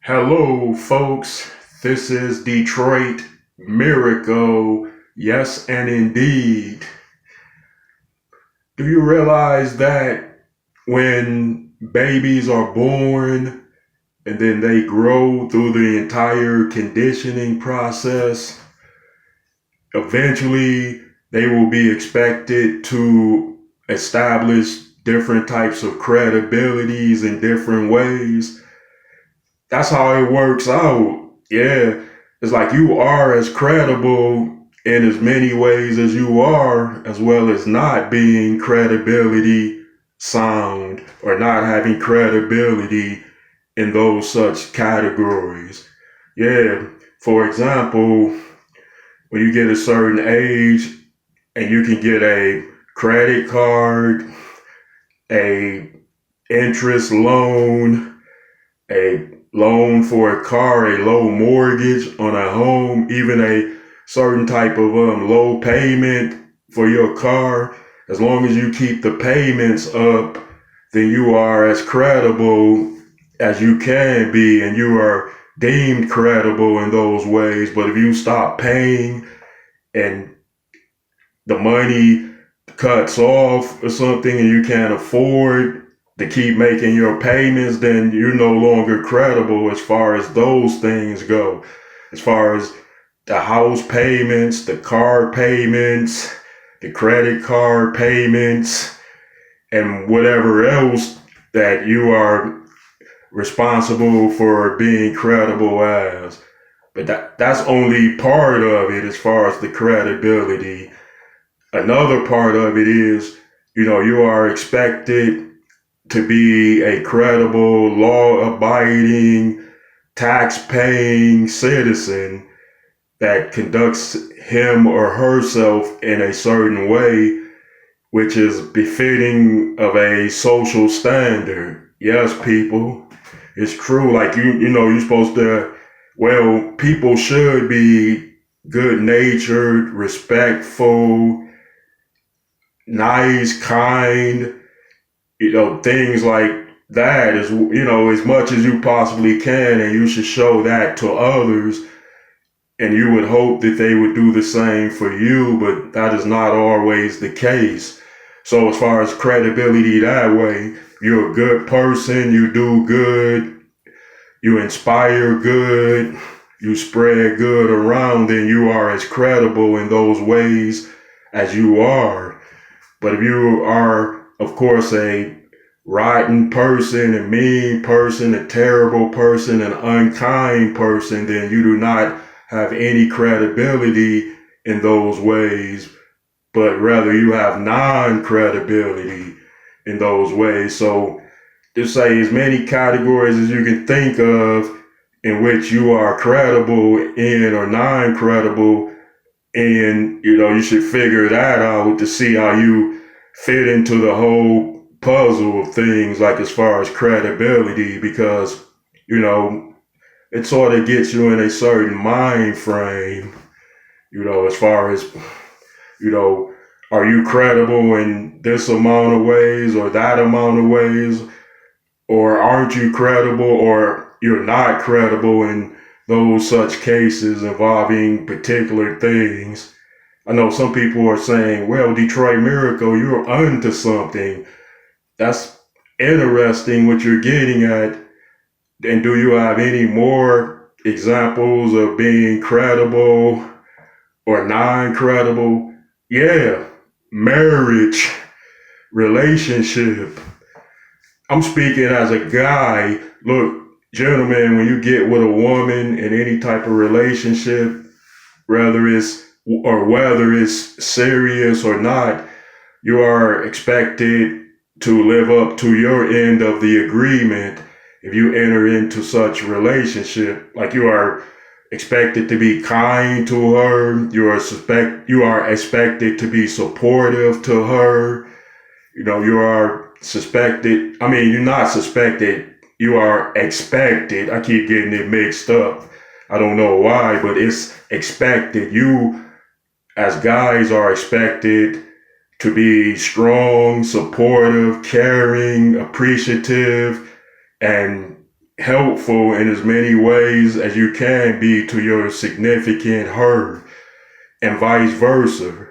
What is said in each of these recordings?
Hello, folks. This is Detroit Miracle. Yes, and indeed. Do you realize that when babies are born and then they grow through the entire conditioning process, eventually they will be expected to establish different types of credibilities in different ways? That's how it works out. Yeah. It's like you are as credible in as many ways as you are, as well as not being credibility sound or not having credibility in those such categories. Yeah. For example, when you get a certain age and you can get a credit card, a interest loan, a loan for a car, a low mortgage on a home, even a certain type of low payment for your car, as long as you keep the payments up, then you are as credible as you can be and you are deemed credible in those ways. But if you stop paying and the money cuts off or something and you can't afford to keep making your payments, then you're no longer credible as far as those things go. As far as the house payments, the car payments, the credit card payments, and whatever else that you are responsible for being credible as. But that's only part of it as far as the credibility. Another part of it is, you are expected to be a credible, law-abiding, tax-paying citizen that conducts him or herself in a certain way, which is befitting of a social standard. Yes, people, it's true. Like you're supposed to. Well, people should be good-natured, respectful, nice, kind, things like that is, as much as you possibly can, and you should show that to others, and you would hope that they would do the same for you, but that is not always the case. So as far as credibility that way, you're a good person, you do good, you inspire good, you spread good around, then you are as credible in those ways as you are. But if you are, of course, a rotten person, a mean person, a terrible person, an unkind person, then you do not have any credibility in those ways, but rather you have non-credibility in those ways. So just say as many categories as you can think of in which you are credible in or non-credible, and you should figure that out to see how you fit into the whole puzzle of things, like as far as credibility, because it sort of gets you in a certain mind frame, as far as are you credible in this amount of ways or that amount of ways, or aren't you credible, or you're not credible in those such cases involving particular things. I know some people are saying, well, Detroit Miracle, you're onto something. That's interesting what you're getting at. And do you have any more examples of being credible or non-credible? Yeah, marriage, relationship. I'm speaking as a guy. Look, gentlemen, when you get with a woman in any type of relationship, whether it's serious or not, you are expected to live up to your end of the agreement if you enter into such relationship. Like you are expected to be kind to her, you are expected to be supportive to her. You are suspected, you're not suspected, you are expected. I keep getting it mixed up. I don't know why, but it's expected. You, as guys, are expected to be strong, supportive, caring, appreciative, and helpful in as many ways as you can be to your significant her, and vice versa.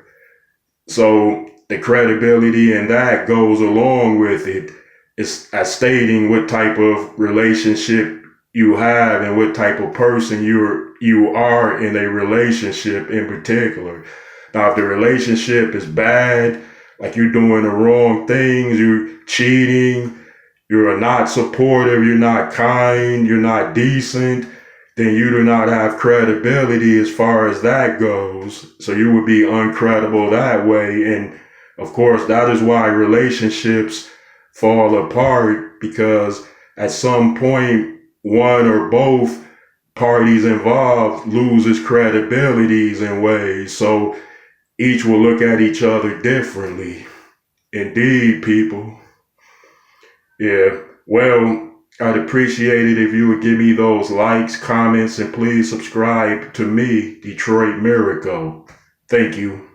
So the credibility in that goes along with it. It's as stating what type of relationship you have and what type of person you are in a relationship in particular. Now, if the relationship is bad, like you're doing the wrong things, you're cheating, you're not supportive, you're not kind, you're not decent, then you do not have credibility as far as that goes. So you would be uncredible that way. And of course, that is why relationships fall apart, because at some point, one or both parties involved loses credibilities in ways. So each will look at each other differently. Indeed, people. Yeah. Well, I'd appreciate it if you would give me those likes, comments, and please subscribe to me, Detroit Miracle. Thank you.